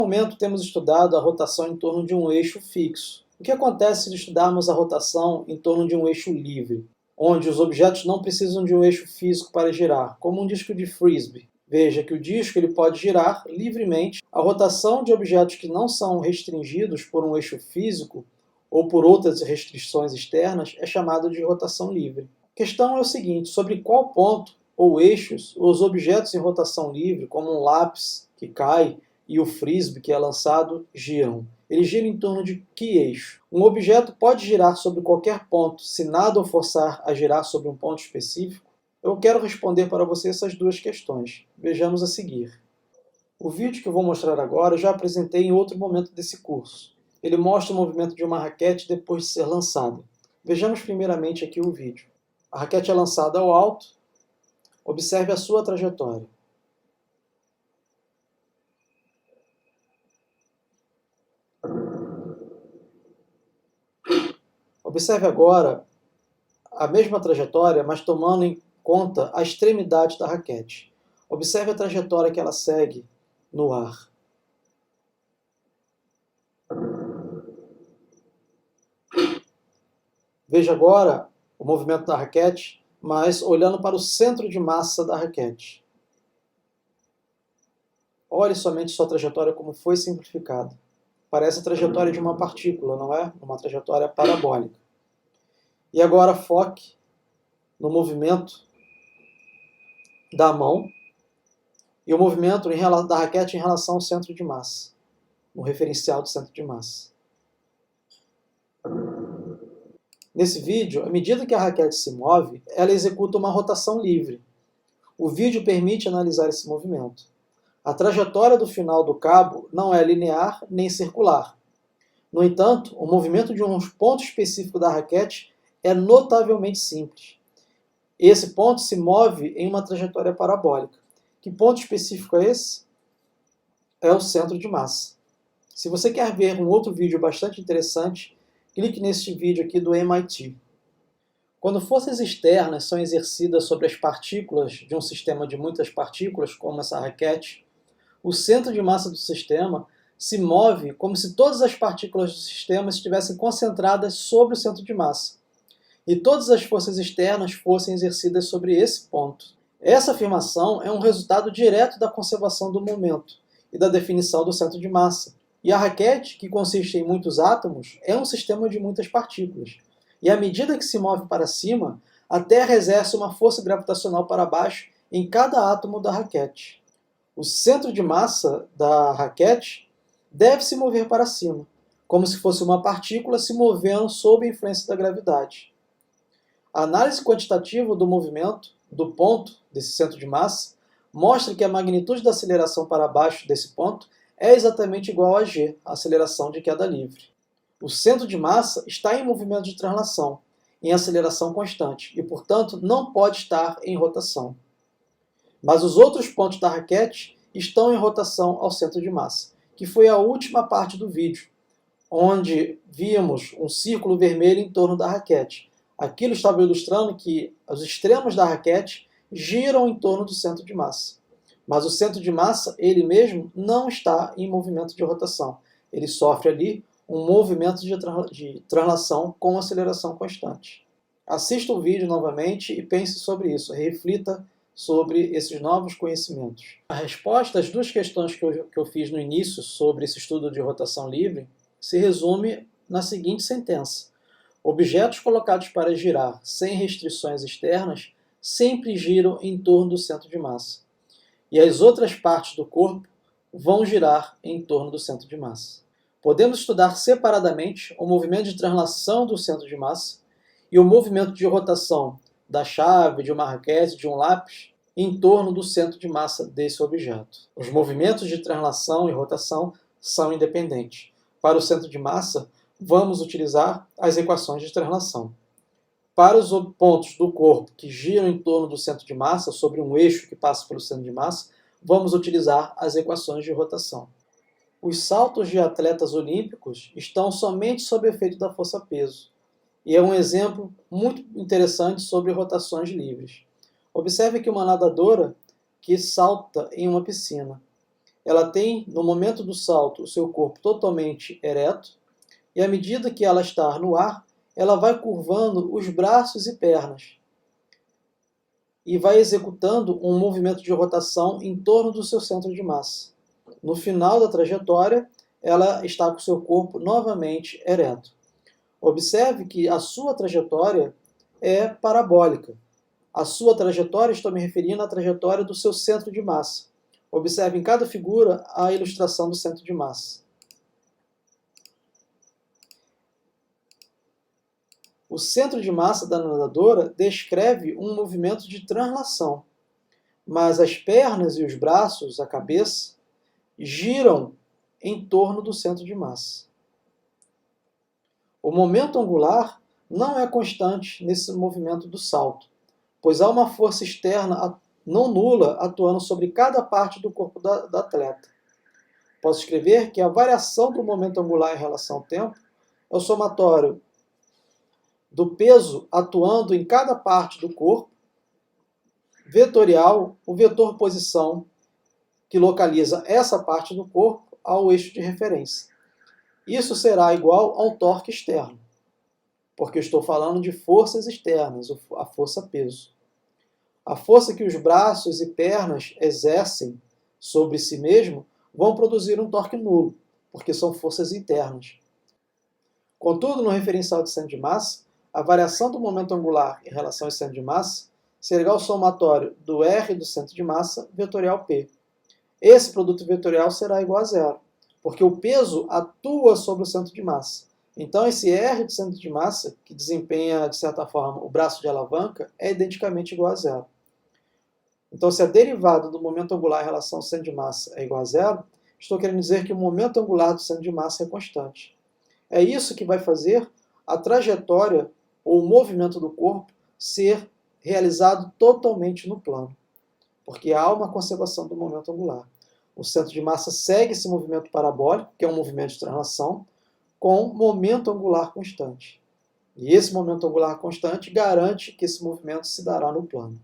No momento temos estudado a rotação em torno de um eixo fixo. O que acontece se estudarmos a rotação em torno de um eixo livre, onde os objetos não precisam de um eixo físico para girar, como um disco de frisbee? Veja que o disco ele pode girar livremente. A rotação de objetos que não são restringidos por um eixo físico ou por outras restrições externas é chamada de rotação livre. A questão é o seguinte: sobre qual ponto ou eixos os objetos em rotação livre, como um lápis que cai e o frisbee que é lançado, giram? Ele gira em torno de que eixo? Um objeto pode girar sobre qualquer ponto se nada o forçar a girar sobre um ponto específico? Eu quero responder para você essas duas questões. Vejamos a seguir. O vídeo que eu vou mostrar agora eu já apresentei em outro momento desse curso. Ele mostra o movimento de uma raquete depois de ser lançada. Vejamos primeiramente aqui o vídeo. A raquete é lançada ao alto. Observe a sua trajetória. Observe agora a mesma trajetória, mas tomando em conta a extremidade da raquete. Observe a trajetória que ela segue no ar. Veja agora o movimento da raquete, mas olhando para o centro de massa da raquete. Olhe somente sua trajetória como foi simplificada. Parece a trajetória de uma partícula, não é? Uma trajetória parabólica. E agora foque no movimento da mão e o movimento da raquete em relação ao centro de massa, no referencial do centro de massa. Nesse vídeo, à medida que a raquete se move, ela executa uma rotação livre. O vídeo permite analisar esse movimento. A trajetória do final do cabo não é linear nem circular. No entanto, o movimento de um ponto específico da raquete é notavelmente simples. Esse ponto se move em uma trajetória parabólica. Que ponto específico é esse? É o centro de massa. Se você quer ver um outro vídeo bastante interessante, clique neste vídeo aqui do MIT. Quando forças externas são exercidas sobre as partículas de um sistema de muitas partículas, como essa raquete, o centro de massa do sistema se move como se todas as partículas do sistema estivessem concentradas sobre o centro de massa, e todas as forças externas fossem exercidas sobre esse ponto. Essa afirmação é um resultado direto da conservação do momento e da definição do centro de massa. E a raquete, que consiste em muitos átomos, é um sistema de muitas partículas. E à medida que se move para cima, a Terra exerce uma força gravitacional para baixo em cada átomo da raquete. O centro de massa da raquete deve se mover para cima, como se fosse uma partícula se movendo sob a influência da gravidade. A análise quantitativa do movimento do ponto desse centro de massa mostra que a magnitude da aceleração para baixo desse ponto é exatamente igual a g, a aceleração de queda livre. O centro de massa está em movimento de translação, em aceleração constante, e, portanto, não pode estar em rotação. Mas os outros pontos da raquete estão em rotação ao centro de massa, que foi a última parte do vídeo, onde vimos um círculo vermelho em torno da raquete. Aquilo estava ilustrando que os extremos da raquete giram em torno do centro de massa. Mas o centro de massa, ele mesmo, não está em movimento de rotação. Ele sofre ali um movimento de translação com aceleração constante. Assista o vídeo novamente e pense sobre isso. Reflita sobre esses novos conhecimentos. A resposta às duas questões que eu fiz no início sobre esse estudo de rotação livre se resume na seguinte sentença: objetos colocados para girar sem restrições externas sempre giram em torno do centro de massa, e as outras partes do corpo vão girar em torno do centro de massa. Podemos estudar separadamente o movimento de translação do centro de massa e o movimento de rotação da chave, de uma raquete, de um lápis, em torno do centro de massa desse objeto. Os movimentos de translação e rotação são independentes. Para o centro de massa, vamos utilizar as equações de translação. Para os pontos do corpo que giram em torno do centro de massa, sobre um eixo que passa pelo centro de massa, vamos utilizar as equações de rotação. Os saltos de atletas olímpicos estão somente sob efeito da força-peso, e é um exemplo muito interessante sobre rotações livres. Observe aqui uma nadadora que salta em uma piscina. ela tem, no momento do salto, o seu corpo totalmente ereto, e à medida que ela está no ar, ela vai curvando os braços e pernas, e vai executando um movimento de rotação em torno do seu centro de massa. No final da trajetória, ela está com o seu corpo novamente ereto. Observe que a sua trajetória é parabólica. A sua trajetória, estou me referindo à trajetória do seu centro de massa. Observe em cada figura a ilustração do centro de massa. O centro de massa da nadadora descreve um movimento de translação, mas as pernas e os braços, a cabeça, giram em torno do centro de massa. O momento angular não é constante nesse movimento do salto, pois há uma força externa não nula atuando sobre cada parte do corpo da atleta. Posso escrever que a variação do momento angular em relação ao tempo é o somatório do peso atuando em cada parte do corpo, vetorial, o vetor posição, que localiza essa parte do corpo ao eixo de referência. Isso será igual ao torque externo, porque eu estou falando de forças externas, a força-peso. A força que os braços e pernas exercem sobre si mesmo vão produzir um torque nulo, porque são forças internas. Contudo, no referencial de centro de massa, a variação do momento angular em relação ao centro de massa será igual ao somatório do R do centro de massa vetorial P. Esse produto vetorial será igual a zero, porque o peso atua sobre o centro de massa. Então, esse R do centro de massa, que desempenha, de certa forma, o braço de alavanca, é identicamente igual a zero. Então, se a derivada do momento angular em relação ao centro de massa é igual a zero, estou querendo dizer que o momento angular do centro de massa é constante. É isso que vai fazer a trajetória ou o movimento do corpo ser realizado totalmente no plano, porque há uma conservação do momento angular. O centro de massa segue esse movimento parabólico, que é um movimento de translação, com momento angular constante. E esse momento angular constante garante que esse movimento se dará no plano.